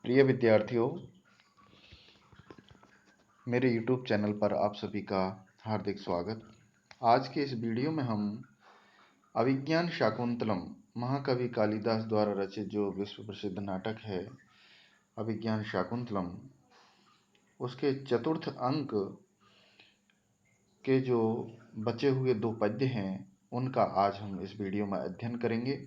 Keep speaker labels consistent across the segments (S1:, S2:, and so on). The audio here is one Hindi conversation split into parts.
S1: प्रिय विद्यार्थियों, मेरे YouTube चैनल पर आप सभी का हार्दिक स्वागत। आज के इस वीडियो में हम अभिज्ञान शाकुंतलम महाकवि कालिदास द्वारा रचित जो विश्व प्रसिद्ध नाटक है अभिज्ञान शाकुंतलम, उसके चतुर्थ अंक के जो बचे हुए 2 पद्य हैं उनका आज हम इस वीडियो में अध्ययन करेंगे।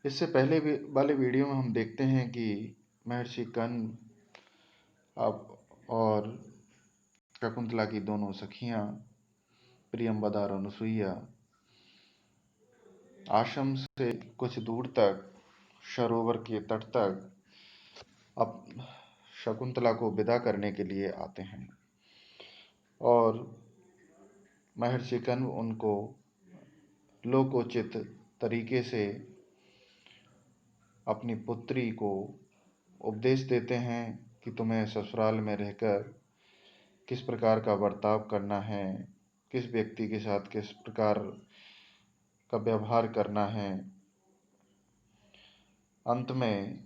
S1: इससे पहले वाले वीडियो में हम देखते हैं कि महर्षि कर्ण और शकुंतला की दोनों सखियां प्रियंवदा और अनुसुईया आश्रम से कुछ दूर तक सरोवर के तट तक अब शकुंतला को विदा करने के लिए आते हैं और महर्षि कण्व उनको लोकोचित तरीके से अपनी पुत्री को उपदेश देते हैं कि तुम्हें ससुराल में रहकर किस प्रकार का बर्ताव करना है, किस व्यक्ति के साथ किस प्रकार का व्यवहार करना है। अंत में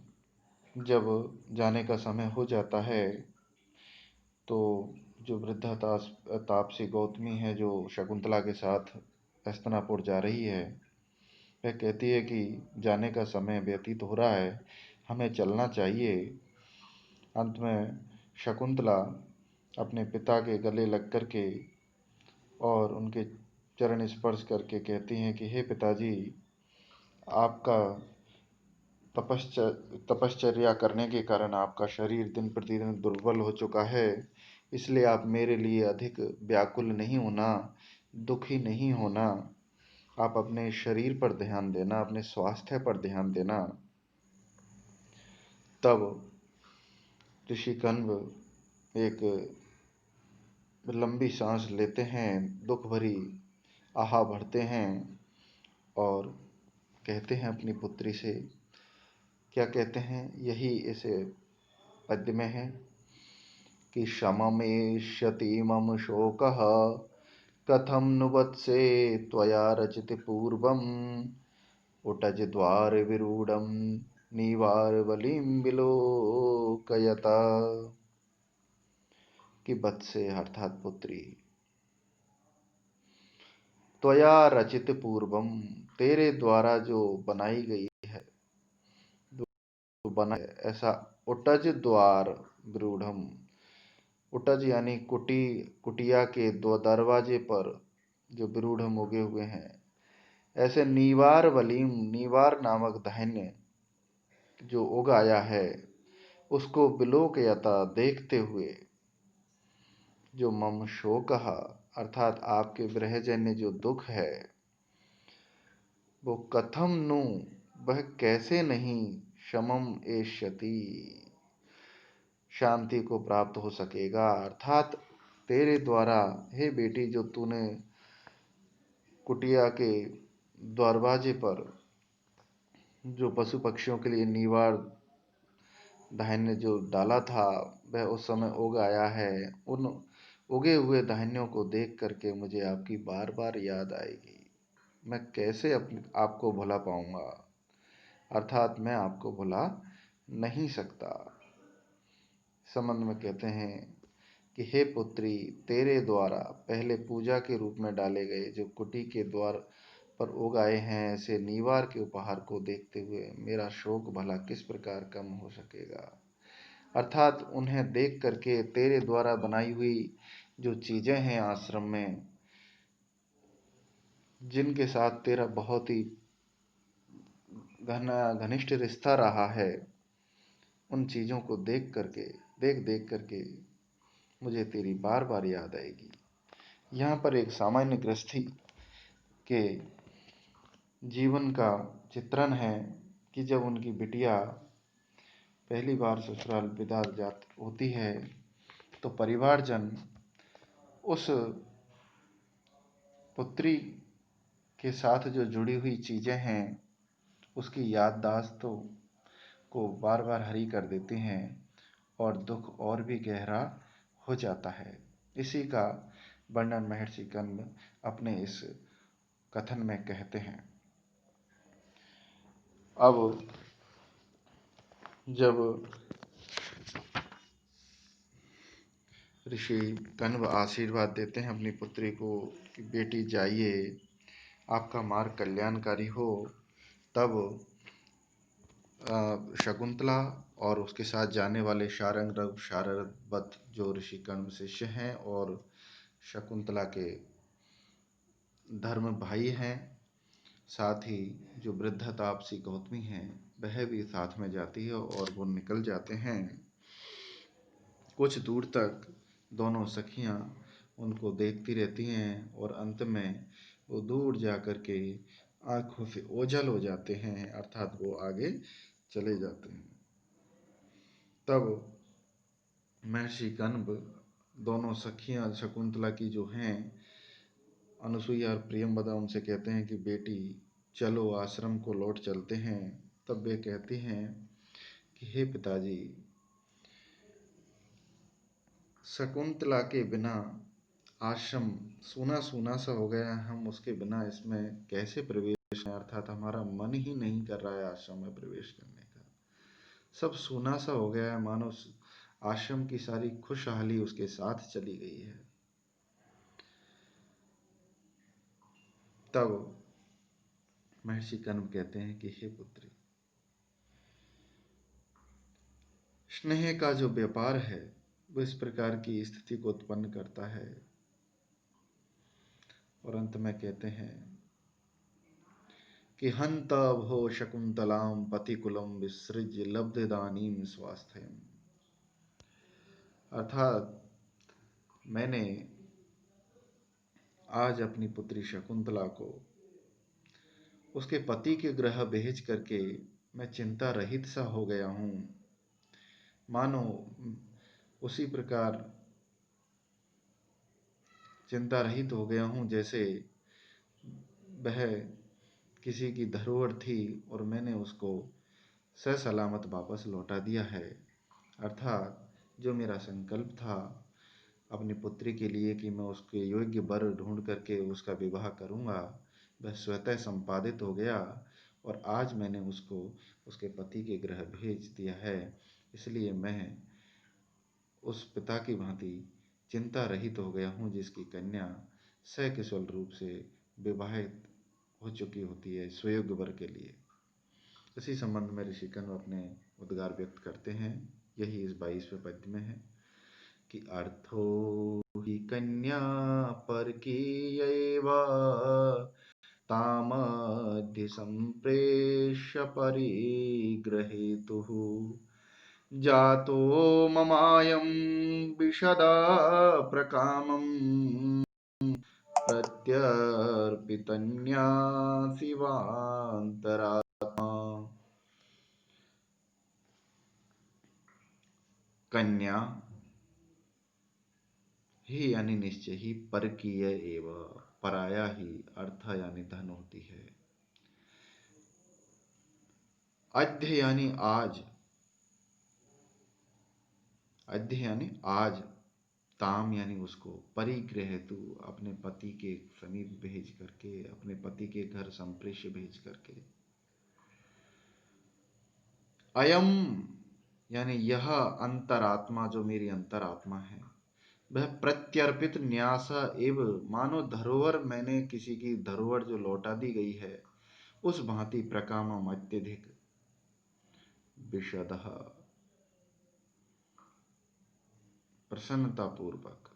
S1: जब जाने का समय हो जाता है तो जो वृद्धा तापसी गौतमी है, जो शकुंतला के साथ हस्तिनापुर जा रही है, वह कहती है कि जाने का समय व्यतीत हो रहा है, हमें चलना चाहिए। अंत में शकुंतला अपने पिता के गले लग करके और उनके चरण स्पर्श करके कहती हैं कि हे पिताजी, आपका तपश्चर्या करने के कारण आपका शरीर दिन प्रतिदिन दुर्बल हो चुका है, इसलिए आप मेरे लिए अधिक व्याकुल नहीं होना, दुखी नहीं होना। आप अपने शरीर पर ध्यान देना, अपने स्वास्थ्य पर ध्यान देना। तब ऋषि कण्व एक लंबी सांस लेते हैं, दुख भरी आह भरते हैं और कहते हैं अपनी पुत्री से, क्या कहते हैं, यही इस पद्य में है कि शममेष्यति मम शोकः कथं नु वत्से त्वया रचित पूर्वम् उटजद्वार विरूढं निवारवलिं विलोकयता। कि वत्से अर्थात पुत्री, त्वया रचित पूर्वम, तेरे द्वारा जो बनाई गई है, जो बना ऐसा उटज द्वार विरूढ़म, उटज यानी कुटिया के दो दरवाजे पर जो विरूढ़म उगे हुए हैं, ऐसे नीवार वलीम, नीवार नामक धान्य जो उगाया है, उसको विलोकयता देखते हुए, जो मम शोकः अर्थात आपके विरहजन्य जो दुख है, वो कथम नु, वह कैसे नहीं, शमम एष्यति, शांति को प्राप्त हो सकेगा। अर्थात तेरे द्वारा हे बेटी, जो तूने कुटिया के दरवाजे पर जो पशु पक्षियों के लिए निवार धान्य जो डाला था, वह उस समय उग आया है। उन उगे हुए धान्यों को देख करके मुझे आपकी बार बार याद आएगी। मैं कैसे आपको भुला पाऊंगा, अर्थात मैं आपको भुला नहीं सकता। संबंध में कहते हैं कि हे पुत्री, तेरे द्वारा पहले पूजा के रूप में डाले गए जो कुटी के द्वार पर उग आए हैं, ऐसे नीवार के उपहार को देखते हुए मेरा शोक भला किस प्रकार कम हो सकेगा। अर्थात उन्हें देख करके तेरे द्वारा बनाई हुई जो चीजें हैं आश्रम में, जिनके साथ तेरा बहुत ही घनिष्ठ रिश्ता रहा है, उन चीजों को देख करके मुझे तेरी बार बार याद आएगी। यहाँ पर एक सामान्य गृहस्थी के जीवन का चित्रण है कि जब उनकी बिटिया पहली बार ससुराल विदा होती है तो परिवारजन उस पुत्री के साथ जो जुड़ी हुई चीजें हैं उसकी याददाश्तों को बार बार हरी कर देते हैं और दुख और भी गहरा हो जाता है। इसी का वर्णन महर्षि कण्व अपने इस कथन में कहते हैं। अब जब ऋषि कण्व आशीर्वाद देते हैं अपनी पुत्री को कि बेटी जाइए, आपका मार्ग कल्याणकारी हो, तब शकुंतला और उसके साथ जाने वाले शारंग रघु शारदवत जो ऋषि कण्व शिष्य हैं और शकुंतला के धर्म भाई हैं, साथ ही जो वृद्धा तापसी गौतमी हैं वह भी साथ में जाती है और वो निकल जाते हैं। कुछ दूर तक दोनों सखियां उनको देखती रहती हैं और अंत में वो दूर जा कर के आंखों से ओझल हो जाते हैं, अर्थात वो आगे चले जाते हैं। तब महर्षि कण्व दोनों सखियां शकुंतला की जो हैं अनुसुईया और प्रियंवदा उनसे कहते हैं कि बेटी चलो आश्रम को लौट चलते हैं। तब वे कहती हैं कि हे पिताजी, शकुंतला के बिना आश्रम सूना सूना सा हो गया है, हम उसके बिना इसमें कैसे प्रवेश करें, अर्थात हमारा मन ही नहीं कर रहा है आश्रम में प्रवेश करने का। सब सूना सा हो गया है, मानो आश्रम की सारी खुशहाली उसके साथ चली गई है। तब महर्षि कण्व कहते हैं कि हे पुत्री, स्नेह का जो व्यापार है वो इस प्रकार की स्थिति को उत्पन्न करता है। और अंत में कहते हैं कि हंत भो शकुंतलाम पतिकुलम विसृज्य लब्धदानीम स्वास्थ्यम, अर्थात मैंने आज अपनी पुत्री शकुंतला को उसके पति के गृह भेज करके मैं चिंता रहित सा हो गया हूँ, मानो उसी प्रकार चिंता रहित हो गया हूँ जैसे वह किसी की धरोहर थी और मैंने उसको ससलामत वापस लौटा दिया है। अर्थात जो मेरा संकल्प था अपनी पुत्री के लिए कि मैं उसके योग्य वर ढूंढ करके उसका विवाह करूंगा, वह स्वतः संपादित हो गया और आज मैंने उसको उसके पति के गृह भेज दिया है। इसलिए मैं उस पिता की भांति चिंता रहित हो गया हूँ जिसकी कन्या सकुशल रूप से विवाहित हो चुकी होती है सुयोग्य वर के लिए। इसी संबंध में ऋषि कण्व अपने उद्गार व्यक्त करते हैं। यही इस 22वें पद्य में है कि अर्थो ही कन्या परकीयैव तामध्य संप्रेष्य परिग्रहेतुः जातो ममायं विशदा प्रकामम् प्रत्यर्पितन्या शिवान्तरात्मा। कन्या ही यानी निश्चय ही, परकीय एव पराया ही अर्थ यानी धन होती है। अद्य यानी आज, अद्य यानी आज, ताम यानी उसको, परिग्रह हेतु अपने पति के समीप भेज करके, अपने पति के घर संप्रेष्य भेज करके। अयम यानी यह अंतरात्मा जो मेरी अंतरात्मा है, वह प्रत्यर्पित न्यास एव मानो धरोहर, मैंने किसी की धरोहर जो लौटा दी गई है उस भांति प्रकामम अत्यधिक, विशदः प्रसन्नता पूर्वक,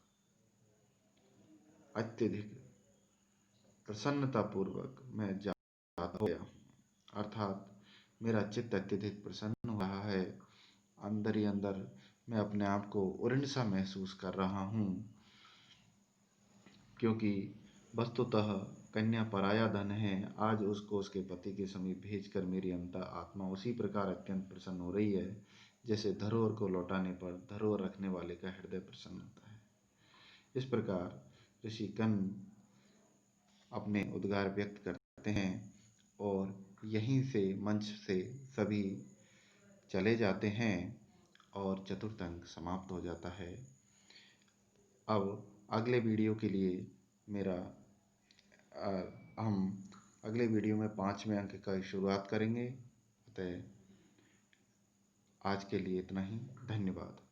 S1: अत्यधिक प्रसन्नता पूर्वक मैं जाता गया, अर्थात मेरा चित्त अत्यधिक प्रसन्न हो रहा है। अंदर ही अंदर मैं अपने आप को उड़न सा महसूस कर रहा हूँ, क्योंकि वस्तुतः कन्या पराया धन है। आज उसको उसके पति के समीप भेजकर मेरी अंतर आत्मा उसी प्रकार अत्यंत प्रसन्न हो रही है जैसे धरोहर को लौटाने पर धरोहर रखने वाले का हृदय प्रसन्न होता है। इस प्रकार ऋषि कण्व अपने उद्गार व्यक्त करते हैं और यहीं से मंच से सभी चले जाते हैं और चतुर्थ अंक समाप्त हो जाता है। अब अगले वीडियो के लिए मेरा हम अगले वीडियो में 5वें अंक का शुरुआत करेंगे। अतः आज के लिए इतना ही। धन्यवाद।